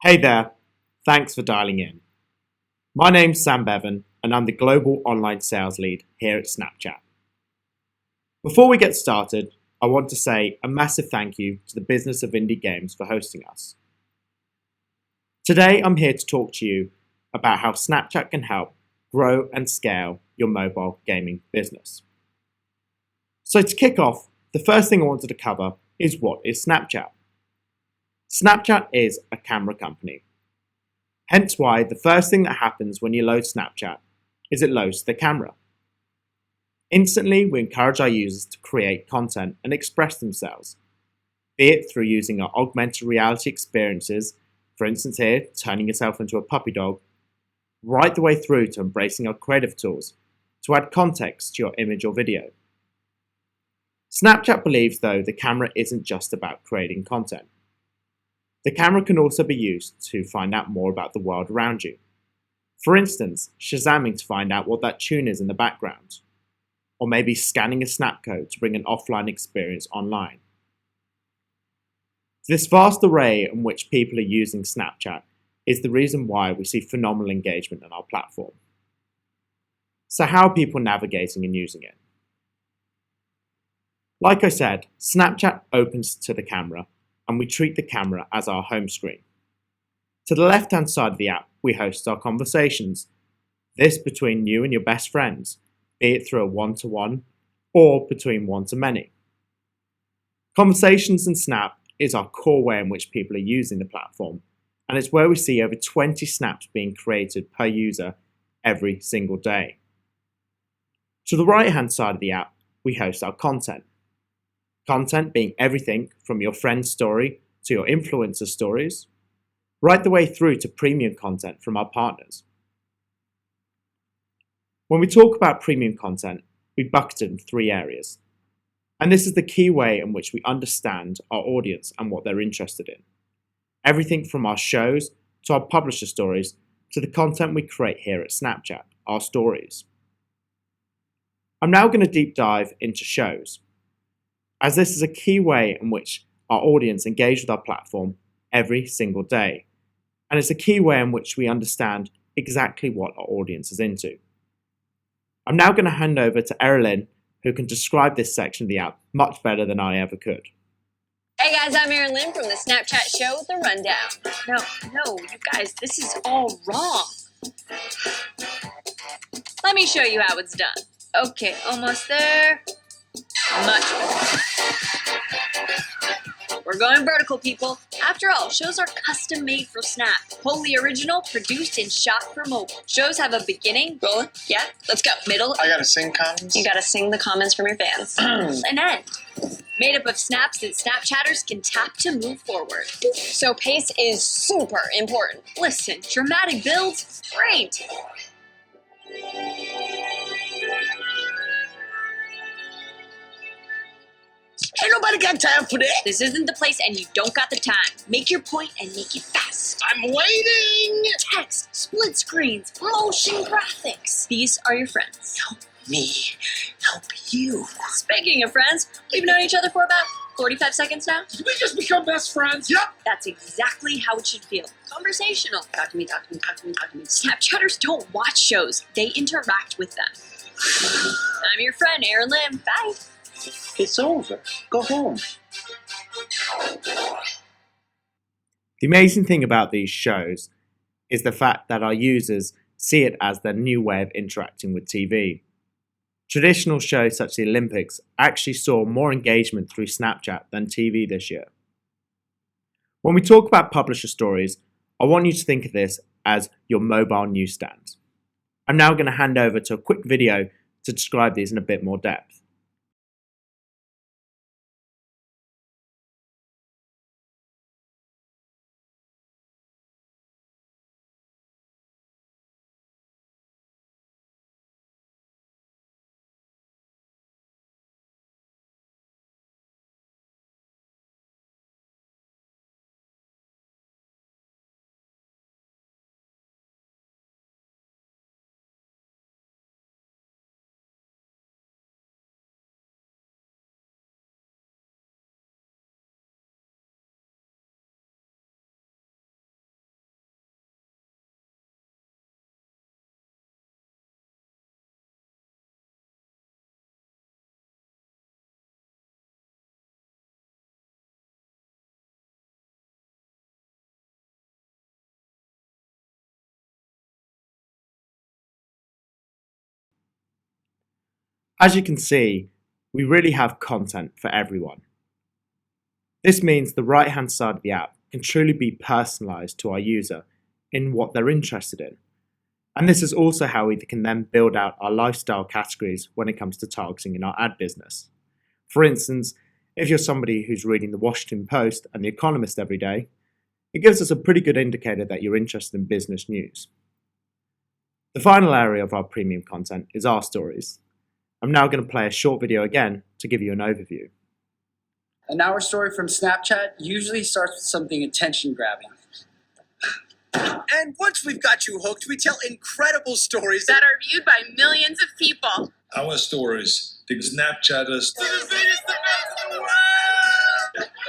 Hey there, thanks for dialing in. My name's Sam Bevan and I'm the Global Online Sales Lead here at Snapchat. Before we get started, I want to say a massive thank you to the Business of Indie Games for hosting us. Today I'm here to talk to you about how Snapchat can help grow and scale your mobile gaming business. So to kick off, the first thing I wanted to cover is what is Snapchat? Snapchat is a camera company. Hence why the first thing that happens when you load Snapchat is it loads the camera. Instantly, we encourage our users to create content and express themselves, be it through using our augmented reality experiences, for instance here, turning yourself into a puppy dog, right the way through to embracing our creative tools to add context to your image or video. Snapchat believes, though, the camera isn't just about creating content. The camera can also be used to find out more about the world around you. For instance, Shazamming to find out what that tune is in the background, or maybe scanning a snap code to bring an offline experience online. This vast array in which people are using Snapchat is the reason why we see phenomenal engagement on our platform. So how are people navigating and using it? Like I said, Snapchat opens to the camera and we treat the camera as our home screen. To the left-hand side of the app, we host our conversations. This between you and your best friends, be it through a one-to-one or between one-to-many. Conversations and Snap is our core way in which people are using the platform, and it's where we see over 20 snaps being created per user every single day. To the right-hand side of the app, we host our content. Content being everything from your friend's story to your influencer stories, right the way through to premium content from our partners. When we talk about premium content, we bucket it in three areas. And this is the key way in which we understand our audience and what they're interested in. Everything from our shows to our publisher stories to the content we create here at Snapchat, our stories. I'm now going to deep dive into shows, as this is a key way in which our audience engage with our platform every single day. And it's a key way in which we understand exactly what our audience is into. I'm now going to hand over to Erin, who can describe this section of the app much better than I ever could. Hey guys, I'm Erin from the Snapchat show, The Rundown. No, you guys, this is all wrong. Let me show you how it's done. Okay, almost there. Much better. We're going vertical, people. After all, shows are custom made for Snap. Wholly original, produced and shot for mobile. Shows have a beginning, rolling, yeah, let's go. Middle. I gotta sing comments? You gotta sing the comments from your fans. An end. Made up of snaps that Snapchatters can tap to move forward. So pace is super important. Listen, dramatic builds, great. Ain't nobody got time for that. This isn't the place and you don't got the time. Make your point and make it fast. I'm waiting. Text, split screens, motion graphics. These are your friends. Help me help you. Speaking of friends, we've known each other for about 45 seconds now. Did we just become best friends? Yep. That's exactly how it should feel. Conversational. Talk to me. Snapchatters don't watch shows. They interact with them. I'm your friend, Erin Lim. Bye. It's over. Go home. The amazing thing about these shows is the fact that our users see it as their new way of interacting with TV. Traditional shows such as the Olympics actually saw more engagement through Snapchat than TV this year. When we talk about publisher stories, I want you to think of this as your mobile newsstand. I'm now going to hand over to a quick video to describe these in a bit more depth. As you can see, we really have content for everyone. This means the right-hand side of the app can truly be personalised to our user in what they're interested in. And this is also how we can then build out our lifestyle categories when it comes to targeting in our ad business. For instance, if you're somebody who's reading the Washington Post and the Economist every day, it gives us a pretty good indicator that you're interested in business news. The final area of our premium content is our stories. I'm now going to play a short video again to give you an overview. An hour story from Snapchat usually starts with something attention-grabbing. And once we've got you hooked, we tell incredible stories That are viewed by millions of people. Our stories, the Snapchatters.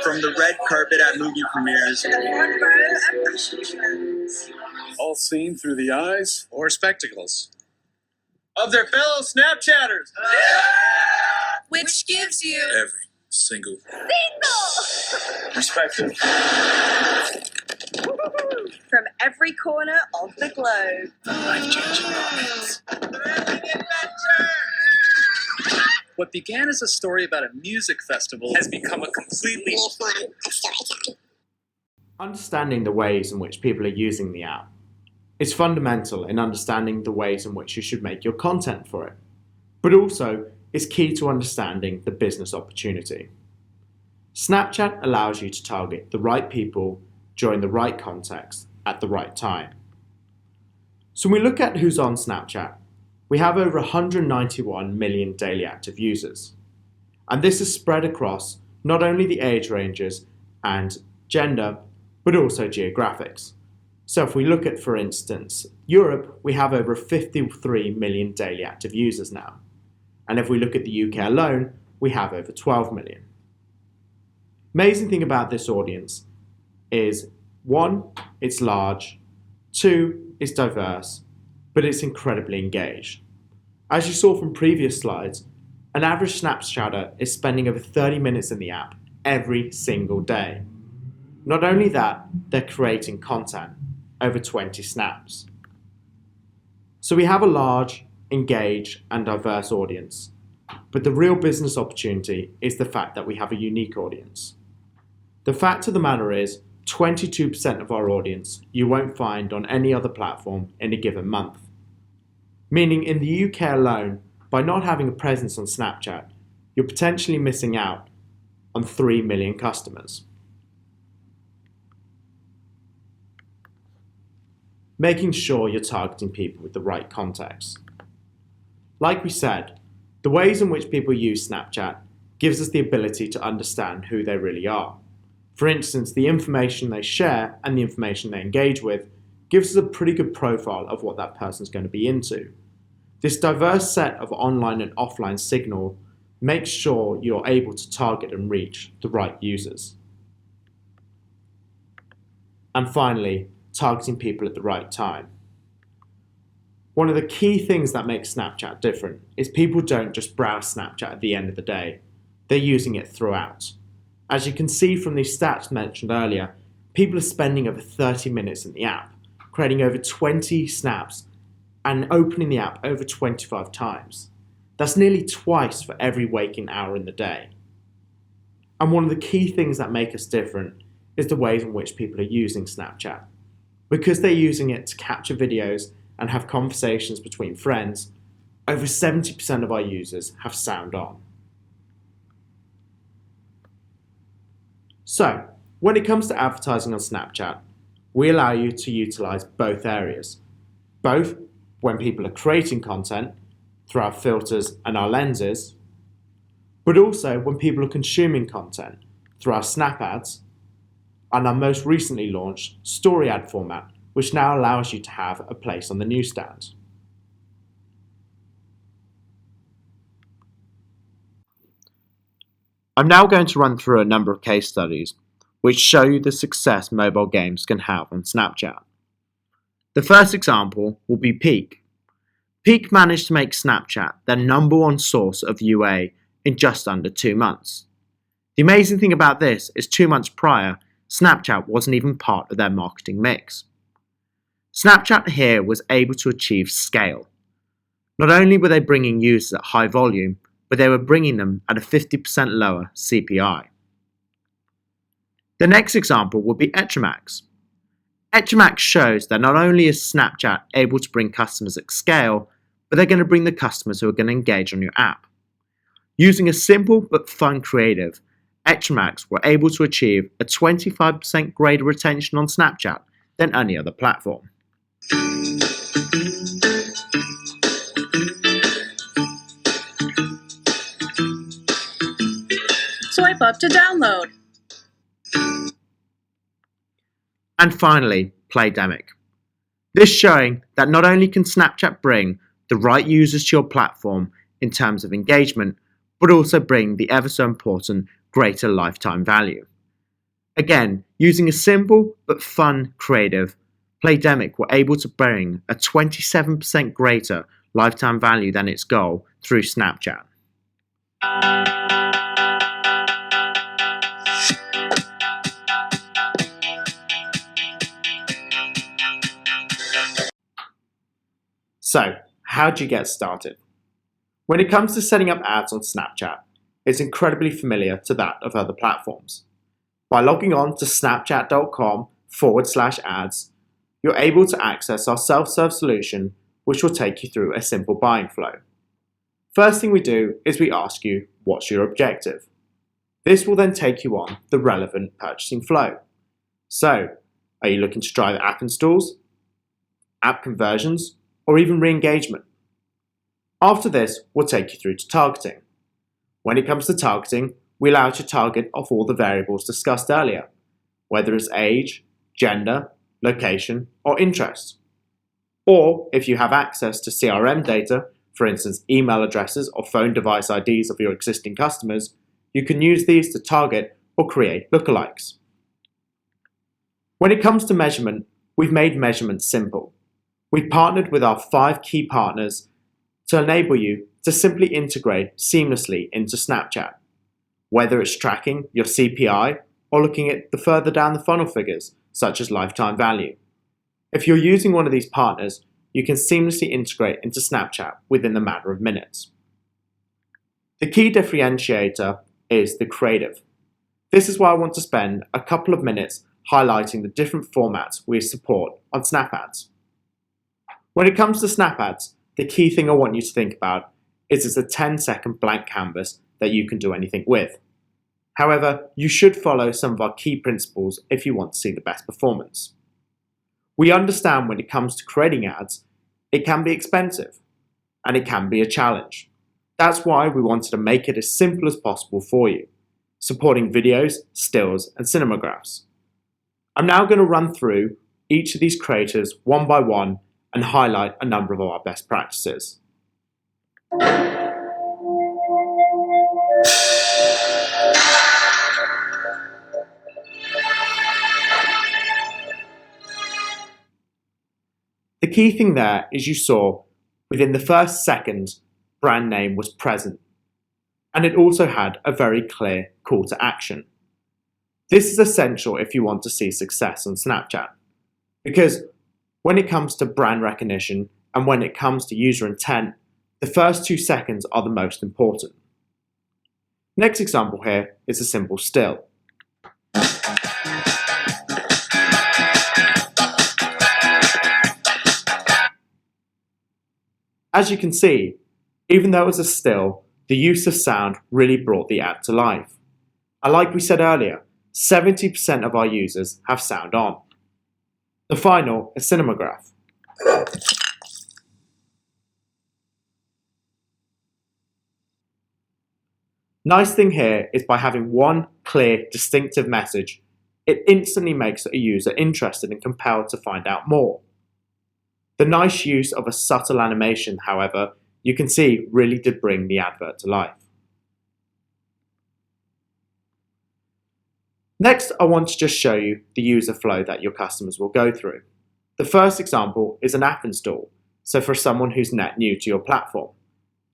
from the red carpet at movie premieres. All seen through the eyes or spectacles Of their fellow Snapchatters. Which gives you Every single perspective. from every corner of the globe. life-changing moments. What began as a story about a music festival has become a completely Understanding the ways in which people are using the app is fundamental in understanding the ways in which you should make your content for it, but also is key to understanding the business opportunity. Snapchat allows you to target the right people during the right context at the right time. So when we look at who's on Snapchat, we have over 191 million daily active users. And this is spread across not only the age ranges and gender, but also geographics. So if we look at, for instance, Europe, we have over 53 million daily active users now. And if we look at the UK alone, we have over 12 million. Amazing thing about this audience is 1, it's large, 2, it's diverse, but it's incredibly engaged. As you saw from previous slides, an average Snapchatter is spending over 30 minutes in the app every single day. Not only that, they're creating content, over 20 snaps. So we have a large, engaged, and diverse audience, but the real business opportunity is the fact that we have a unique audience. The fact of the matter is, 22% of our audience you won't find on any other platform in a given month. Meaning in the UK alone, by not having a presence on Snapchat, you're potentially missing out on 3 million customers. Making sure you're targeting people with the right context. Like we said, the ways in which people use Snapchat gives us the ability to understand who they really are. For instance, the information they share and the information they engage with gives us a pretty good profile of what that person's going to be into. This diverse set of online and offline signal makes sure you're able to target and reach the right users. And finally, targeting people at the right time. One of the key things that makes Snapchat different is people don't just browse Snapchat at the end of the day, they're using it throughout. As you can see from these stats mentioned earlier, people are spending over 30 minutes in the app, creating over 20 snaps and opening the app over 25 times. That's nearly twice for every waking hour in the day. And one of the key things that make us different is the ways in which people are using Snapchat. Because they're using it to capture videos and have conversations between friends, over 70% of our users have sound on. So, when it comes to advertising on Snapchat, we allow you to utilize both areas. Both when people are creating content through our filters and our lenses, but also when people are consuming content through our Snap ads and our most recently launched story ad format, which now allows you to have a place on the newsstand. I'm now going to run through a number of case studies which show you the success mobile games can have on Snapchat. The first example will be Peak. Peak managed to make Snapchat their number one source of UA in just under 2 months. The amazing thing about this is 2 months prior, Snapchat wasn't even part of their marketing mix. Snapchat here was able to achieve scale. Not only were they bringing users at high volume, but they were bringing them at a 50% lower CPI. The next example would be Etrimax. Etrimax shows that not only is Snapchat able to bring customers at scale, but they're going to bring the customers who are going to engage on your app. Using a simple but fun creative, Etrimax were able to achieve a 25% greater retention on Snapchat than any other platform. Swipe up to download. And finally, Playdemic. This showing that not only can Snapchat bring the right users to your platform in terms of engagement, but also bring the ever so important greater lifetime value. Again, using a simple but fun creative, Playdemic were able to bring a 27% greater lifetime value than its goal through Snapchat. So, how do you get started? When it comes to setting up ads on Snapchat, it's incredibly familiar to that of other platforms. By logging on to snapchat.com/ads, you're able to access our self-serve solution, which will take you through a simple buying flow. First thing we do is we ask you, what's your objective? This will then take you on the relevant purchasing flow. So, are you looking to drive app installs, app conversions, or even re-engagement? After this, we'll take you through to targeting. When it comes to targeting, we allow you to target off all the variables discussed earlier, whether it's age, gender, location, or interest. Or if you have access to CRM data, for instance email addresses or phone device IDs of your existing customers, you can use these to target or create lookalikes. When it comes to measurement, we've made measurement simple. We've partnered with our 5 key partners to enable you to simply integrate seamlessly into Snapchat, whether it's tracking your CPI or looking at the further down the funnel figures, such as lifetime value. If you're using one of these partners, you can seamlessly integrate into Snapchat within the matter of minutes. The key differentiator is the creative. This is why I want to spend a couple of minutes highlighting the different formats we support on Snap Ads. When it comes to Snap Ads, the key thing I want you to think about is it's a 10-second blank canvas that you can do anything with. However, you should follow some of our key principles if you want to see the best performance. We understand when it comes to creating ads, it can be expensive and it can be a challenge. That's why we wanted to make it as simple as possible for you, supporting videos, stills, and cinemagraphs. I'm now going to run through each of these creators one by one and highlight a number of our best practices. The key thing there is you saw within the first second, brand name was present, and it also had a very clear call to action. This is essential if you want to see success on Snapchat, because when it comes to brand recognition and when it comes to user intent, the first 2 seconds are the most important. Next example here is a simple still. As you can see, even though it was a still, the use of sound really brought the ad to life. And like we said earlier, 70% of our users have sound on. The final is cinemagraph. Nice thing here is by having one clear, distinctive message, it instantly makes a user interested and compelled to find out more. The nice use of a subtle animation, however, you can see really did bring the advert to life. Next, I want to just show you the user flow that your customers will go through. The first example is an app install, so for someone who's net new to your platform,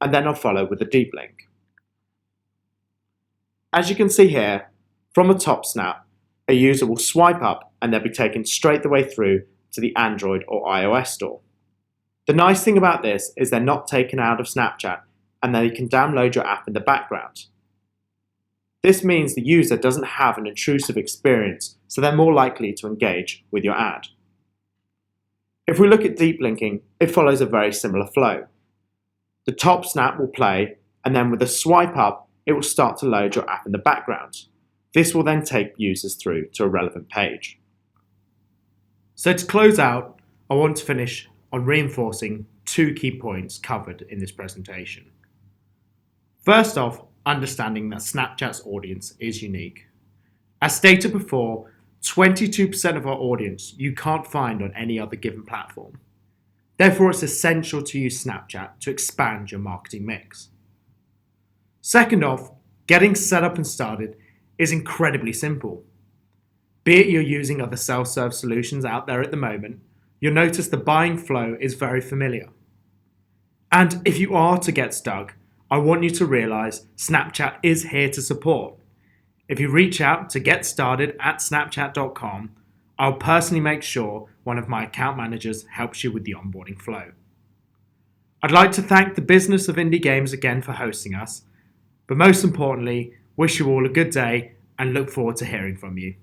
and then I'll follow with a deep link. As you can see here, from a top snap, a user will swipe up and they'll be taken straight the way through to the Android or iOS store. The nice thing about this is they're not taken out of Snapchat and then you can download your app in the background. This means the user doesn't have an intrusive experience, so they're more likely to engage with your ad. If we look at deep linking, it follows a very similar flow. The top snap will play, and then with a swipe up, it will start to load your app in the background. This will then take users through to a relevant page. So to close out, I want to finish on reinforcing 2 key points covered in this presentation. First off, understanding that Snapchat's audience is unique. As stated before, 22% of our audience you can't find on any other given platform. Therefore, it's essential to use Snapchat to expand your marketing mix. Second off, getting set up and started is incredibly simple. Be it you're using other self-serve solutions out there at the moment, you'll notice the buying flow is very familiar. And if you are to get stuck, I want you to realize Snapchat is here to support. If you reach out to getstarted@snapchat.com, I'll personally make sure one of my account managers helps you with the onboarding flow. I'd like to thank the business of Indie Games again for hosting us, but most importantly, wish you all a good day and look forward to hearing from you.